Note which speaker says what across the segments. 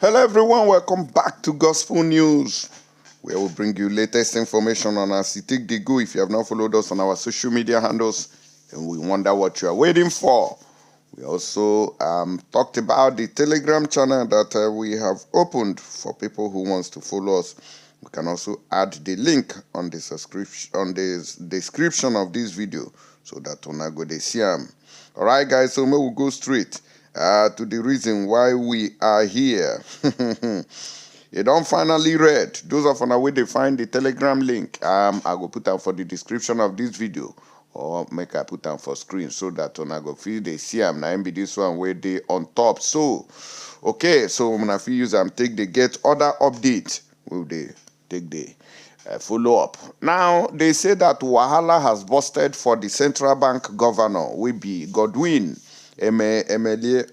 Speaker 1: Hello everyone, welcome back to Gospel News, where we bring you latest information on our city dey go. If you have not followed us on our social media handles, then we wonder what you are waiting for. We also talked about the Telegram channel that we have opened for people who wants to follow us. We can also add the link on the description of this video so that una go dey see am. All right, guys, so we will go straight to the reason why we are here. You don't finally read. Those of you where they find the Telegram link, I go put down for the description of this video, or make I put down for screen so that when I go feel they see am now be this one where they on top. So okay, so when I feel use them take the get other update, will they take the follow up. Now they say that Wahala has busted for the central bank governor, will be Godwin Emefiele.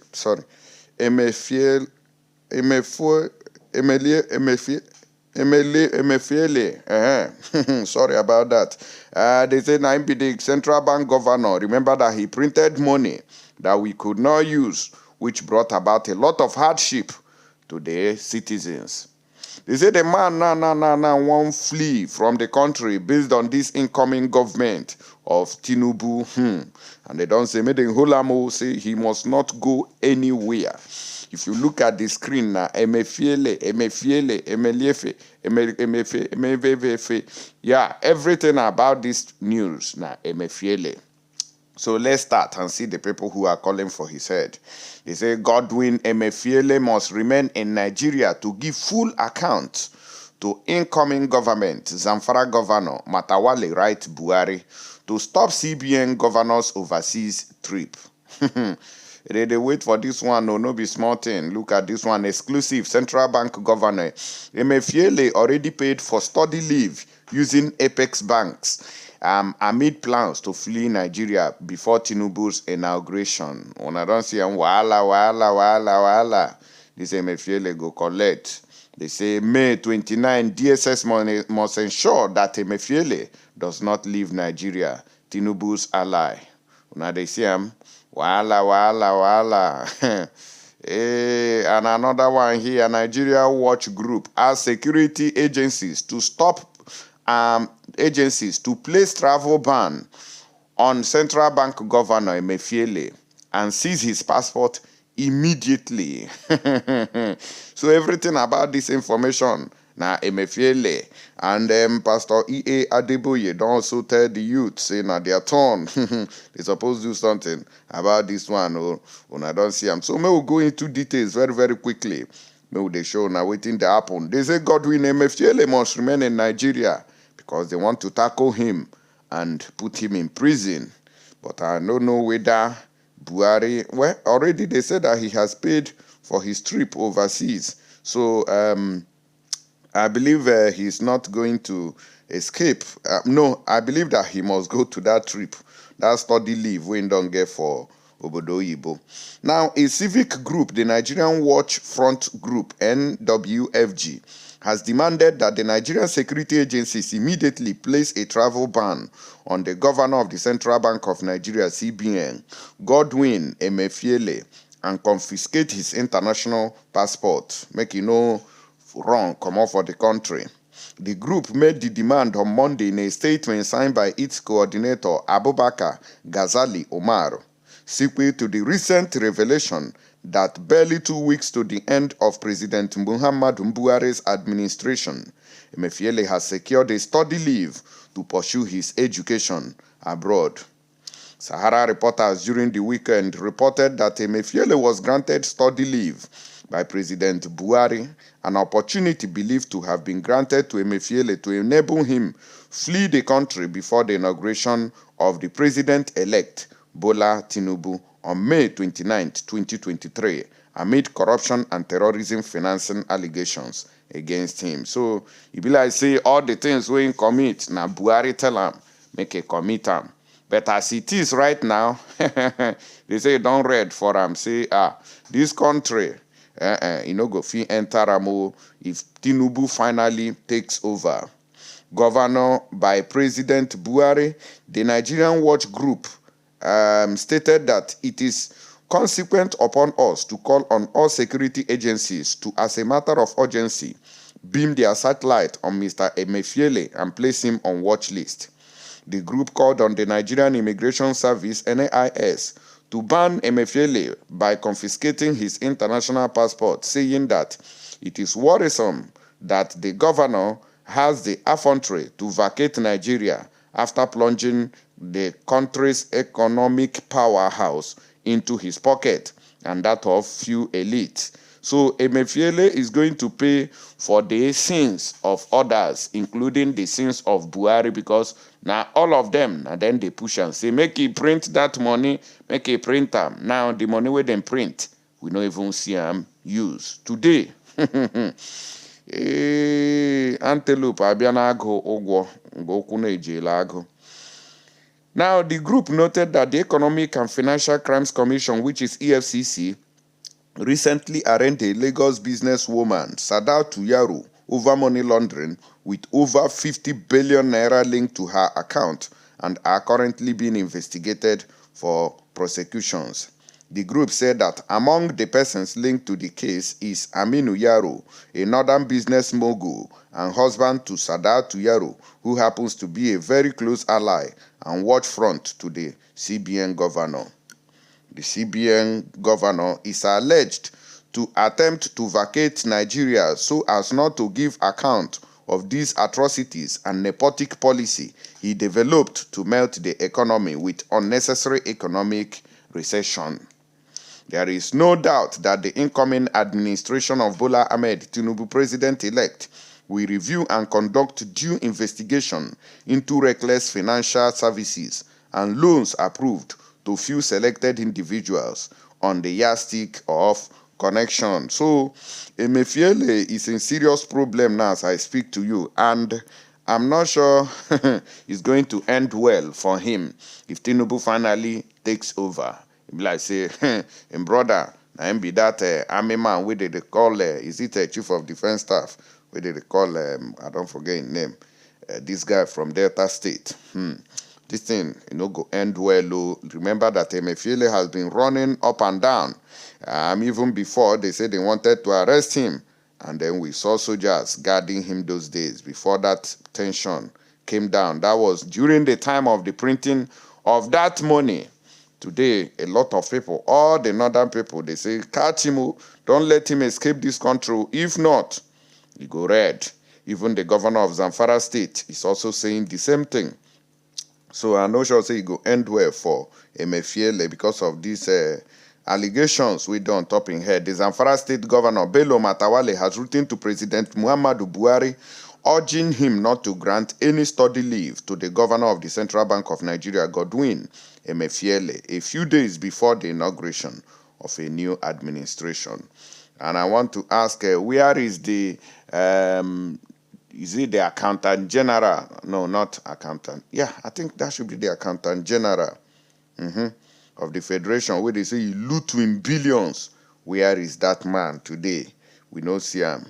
Speaker 1: Sorry about that. They say now be the central bank governor. Remember that he printed money that we could not use, which brought about a lot of hardship to the citizens. They say the man now won't flee from the country based on this incoming government of Tinubu. And they don't say, Mede Hulamo say he must not go anywhere. If you look at the screen now, Emefiele, yeah, everything about this news now, Emefiele. So let's start and see the people who are calling for his head. They say Godwin Emefiele must remain in Nigeria to give full account to incoming government, Zamfara governor Matawale right BUHARI, to stop CBN governor's overseas trip. They wait for this one, no be small thing. Look at this one, exclusive central bank governor. Emefiele already paid for study leave using Apex banks amid plans to flee Nigeria before Tinubu's inauguration. When I don't see him, wahala. This Emefiele go collect. They say May 29, DSS must ensure that Emefiele does not leave Nigeria, Tinubu's ally. Now they see him, wahala. And another one here, Nigeria Watch Group asks security agencies to stop agencies to place travel ban on central bank governor Emefiele and seize his passport immediately. So everything about this information now Emefiele and Pastor E.A. Adeboye don't also tell the youth, say now their turn. They supposed to do something about this one, or when I don't see them. So may we go into details very quickly. May they show now waiting to happen. They say Godwin Emefiele must remain in Nigeria because they want to tackle him and put him in prison. But I don't know whether BUHARI, well, already they said that he has paid for his trip overseas. So I believe he's not going to escape. No, I believe that he must go to that trip, that study leave we don't get for Obodo Yibo. Now, a civic group, the Nigerian Watch Front Group, NWFG, has demanded that the Nigerian security agencies immediately place a travel ban on the governor of the Central Bank of Nigeria, CBN, Godwin Emefiele, and confiscate his international passport, make wrong come off for the country. The group made the demand on Monday in a statement signed by its coordinator, Abubakar Ghazali Omar, sequel to the recent revelation that barely 2 weeks to the end of President Muhammadu Buhari's administration, Emefiele has secured a study leave to pursue his education abroad. Sahara reporters during the weekend reported that Emefiele was granted study leave by President Buhari, an opportunity believed to have been granted to Emefiele to enable him flee the country before the inauguration of the president-elect Bola Tinubu on May 29, 2023, amid corruption and terrorism financing allegations against him. So, it be like say all the things we in commit, now Buhari tell him, make a commit him. But as it is right now, they say don't read for him. Say, this country, go fit enter Ramo if Tinubu finally takes over. Governor by President Buhari, the Nigerian Watch Group stated that it is consequent upon us to call on all security agencies to, as a matter of urgency, beam their satellite on Mr. Emefiele and place him on watch list. The group called on the Nigerian Immigration Service, NIS, to ban Emefiele by confiscating his international passport, saying that it is worrisome that the governor has the effrontery to vacate Nigeria after plunging the country's economic powerhouse into his pocket and that of few elites. So Emefiele is going to pay for the sins of others, including the sins of BUHARI, because now all of them, and then they push and say, make he print that money, make he print them. Now the money we then print, we don't even see them use. Today, antelope abianago ogwo ngoku na-ejelago. Now, the group noted that the Economic and Financial Crimes Commission, which is EFCC, recently arraigned a Lagos businesswoman, Sadautu Yaro, over money laundering with over 50 billion naira linked to her account and are currently being investigated for prosecutions. The group said that among the persons linked to the case is Aminu Yaro, a northern business mogul and husband to Sadautu Yaro, who happens to be a very close ally and watch front to the CBN governor. The CBN governor is alleged to attempt to vacate Nigeria so as not to give account of these atrocities and nepotic policy he developed to melt the economy with unnecessary economic recession. There is no doubt that the incoming administration of Bola Ahmed Tinubu, president-elect, will review and conduct due investigation into reckless financial services and loans approved to few selected individuals on the yardstick of connection. So, Emefiele is in serious problem now as I speak to you, and I'm not sure it's going to end well for him if Tinubu finally takes over. Like say, him brother, na him be that army man, where they call, is it a chief of defense staff? Where they call, I don't forget his name, this guy from Delta State. This thing, go end well. Remember that Emefiele has been running up and down. Even before, they said they wanted to arrest him. And then we saw soldiers guarding him those days before that tension came down. That was during the time of the printing of that money. Today, a lot of people, all the northern people, they say, catch him, don't let him escape this country. If not, he go red. Even the governor of Zamfara State is also saying the same thing. So I'm not sure say it go end well for Emefiele because of these allegations we don't top in head. The Zamfara State Governor Bello Matawale has written to President Muhammadu Buhari urging him not to grant any study leave to the governor of the Central Bank of Nigeria, Godwin Emefiele, a few days before the inauguration of a new administration. And I want to ask, where is the, is it the accountant general? No, not accountant. Yeah, I think that should be the accountant general of the federation, where they say you loot in billions. Where is that man today? We don't see him.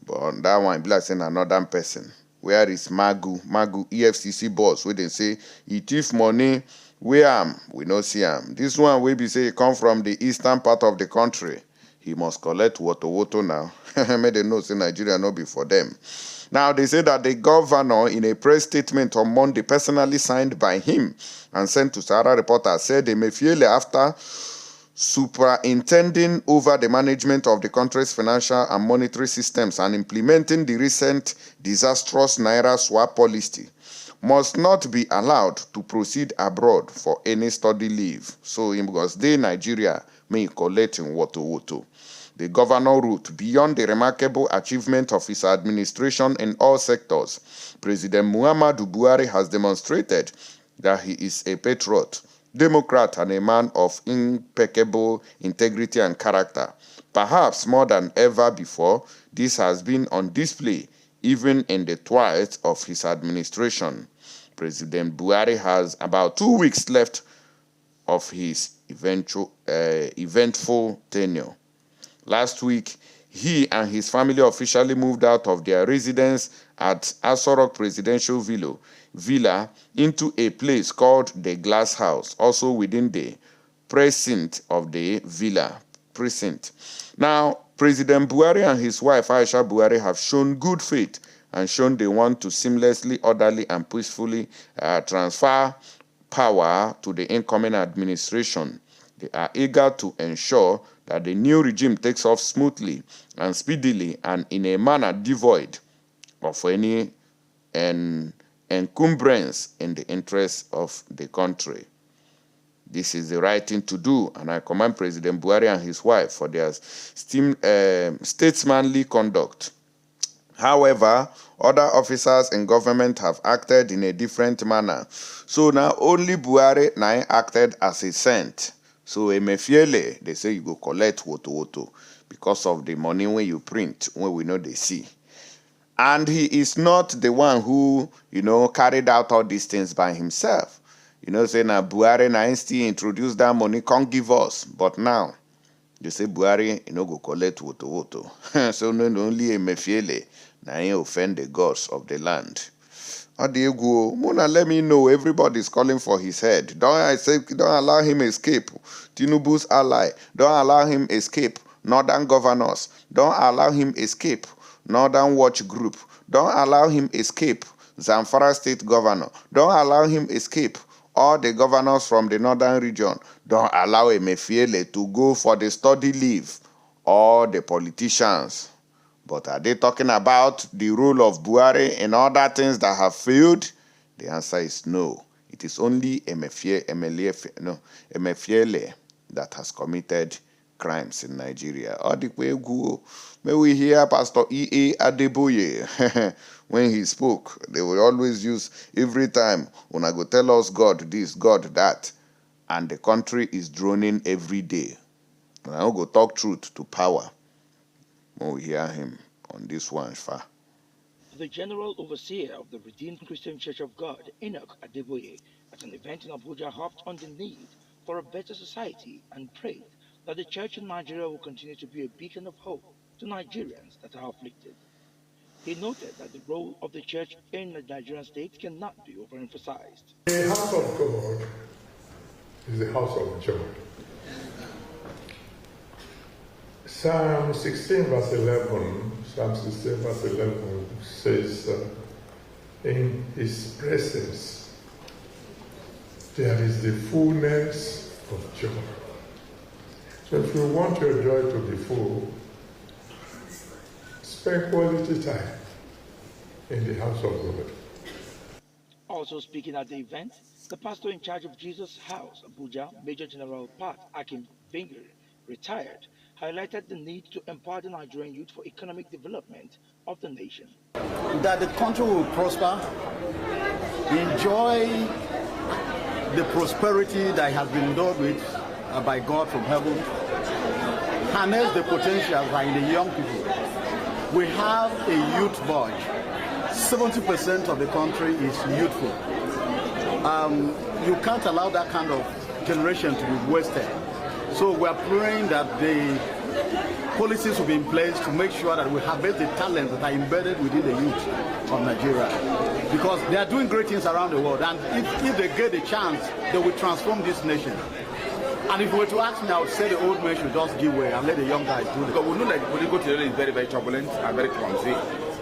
Speaker 1: But on that one, be like saying another person. Where is Magu, EFCC boss, where they say he thief money. Where am? We don't see him. This one will be say he come from the eastern part of the country. He must collect woto now. May they know say Nigeria no be for them. Now they say that the governor, in a press statement on Monday, personally signed by him and sent to Sahara Reporter, said Emefiele, after superintending over the management of the country's financial and monetary systems and implementing the recent disastrous Naira swap policy, must not be allowed to proceed abroad for any study leave. So, because they, Nigeria, may collect in woto. The governor wrote, beyond the remarkable achievement of his administration in all sectors, President Muhammadu Buhari has demonstrated that he is a patriot, Democrat, and a man of impeccable integrity and character. Perhaps more than ever before, this has been on display even in the twilight of his administration. President Buhari has about 2 weeks left of his eventful tenure. Last week, he and his family officially moved out of their residence at Aso Rock Presidential Villa into a place called the Glass House, also within the precinct of the villa precinct. Now, President Buhari and his wife Aisha Buhari have shown good faith and shown they want to seamlessly, orderly, and peacefully transfer power to the incoming administration. They are eager to ensure that the new regime takes off smoothly and speedily and in a manner devoid of any encumbrance in the interests of the country. This is the right thing to do, and I commend President Buhari and his wife for their statesmanly conduct. However, other officers in government have acted in a different manner. So now only Buhari now acted as a saint. So Emefiele, they say you go collect woto because of the money when you print, when we know they see. And he is not the one who, carried out all these things by himself. Say now Buhari now still introduced that money, can't give us. But now, you say Buhari, go collect woto. So no, only Emefiele now he offend the gods of the land. Adiego, Mona, let me know. Everybody's calling for his head. Don't allow him escape. Tinubu's ally. Don't allow him escape. Northern governors. Don't allow him escape. Northern Watch Group. Don't allow him escape. Zamfara State Governor. Don't allow him escape. All the governors from the northern region. Don't allow Emefiele to go for the study leave. All the politicians. But are they talking about the role of Buhari and other things that have failed? The answer is no. It is only Emefiele that has committed crimes in Nigeria. May we hear Pastor E.A. Adeboye when he spoke. They will always use every time, when I go tell us God this, God that. And the country is droning every day. And I will go talk truth to power. When we hear him on this one, Fa.
Speaker 2: The General Overseer of the Redeemed Christian Church of God, Enoch Adeboye, at an event in Abuja harped on the need for a better society and prayed that the church in Nigeria will continue to be a beacon of hope to Nigerians that are afflicted. He noted that the role of the church in the Nigerian state cannot be overemphasized.
Speaker 3: The house of God is the house of joy. Psalm 16 verse 11 says, in his presence there is the fullness of joy. So if you want your joy to be full, spend quality time in the house of God.
Speaker 2: Also speaking at the event, the pastor in charge of Jesus House, Abuja, Major General Pat Akim Bingir, retired, highlighted the need to empower the Nigerian youth for economic development of the nation.
Speaker 4: That the country will prosper, enjoy the prosperity that has been endowed with by God from heaven, harness the potential by the young people. We have a youth bulge. 70% of the country is youthful. You can't allow that kind of generation to be wasted. So we are praying that the policies will be in place to make sure that we harvest the talents that are embedded within the youth of Nigeria. Because they are doing great things around the world, and if they get the chance, they will transform this nation. And if we were to ask me, I would say the old man should just give way and let the young guys do it.
Speaker 5: Because we know that the political terrain is very, very turbulent and very clumsy,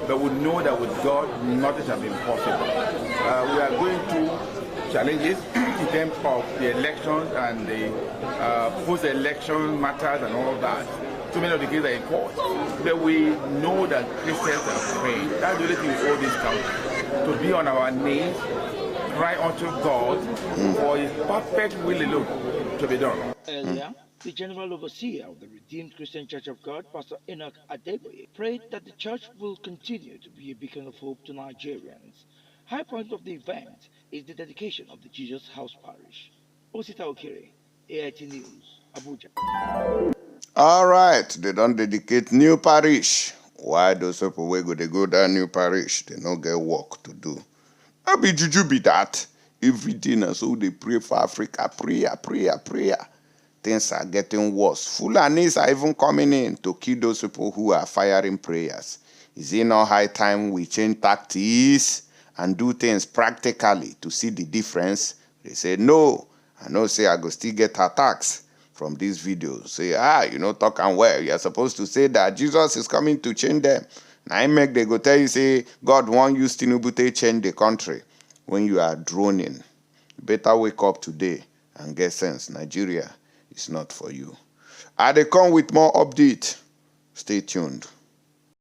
Speaker 5: but we know that with God, nothing shall be impossible. We are going through challenges in terms of the elections and the post-election matters and all that. So many of the cases are in court. But we know that Christians are praying. That's the only thing we owe this country. To be on our knees, cry unto God for his perfect will alone to be done.
Speaker 2: Earlier, the General Overseer of the Redeemed Christian Church of God, Pastor Enoch Adeboye, prayed that the church will continue to be a beacon of hope to Nigerians. High point of the event is the dedication of the Jesus House Parish. Osita Okere, AIT News, Abuja.
Speaker 1: All right, they don't dedicate new parish. Why those people they go that new parish? They don't get work to do. I be juju be that. Every dinner, so they pray for Africa. Prayer. Things are getting worse. Fulanis are even coming in to kill those people who are firing prayers. Is it not high time we change tactics and do things practically to see the difference? They say no. I know say I go still get attacks from this video. Say, you know, talk and well. You're supposed to say that Jesus is coming to change them. Now I make they go tell you, say, God won't use Tinubu to change the country. When you are droning, better wake up today and get sense. Nigeria is not for you. They come with more update. Stay tuned.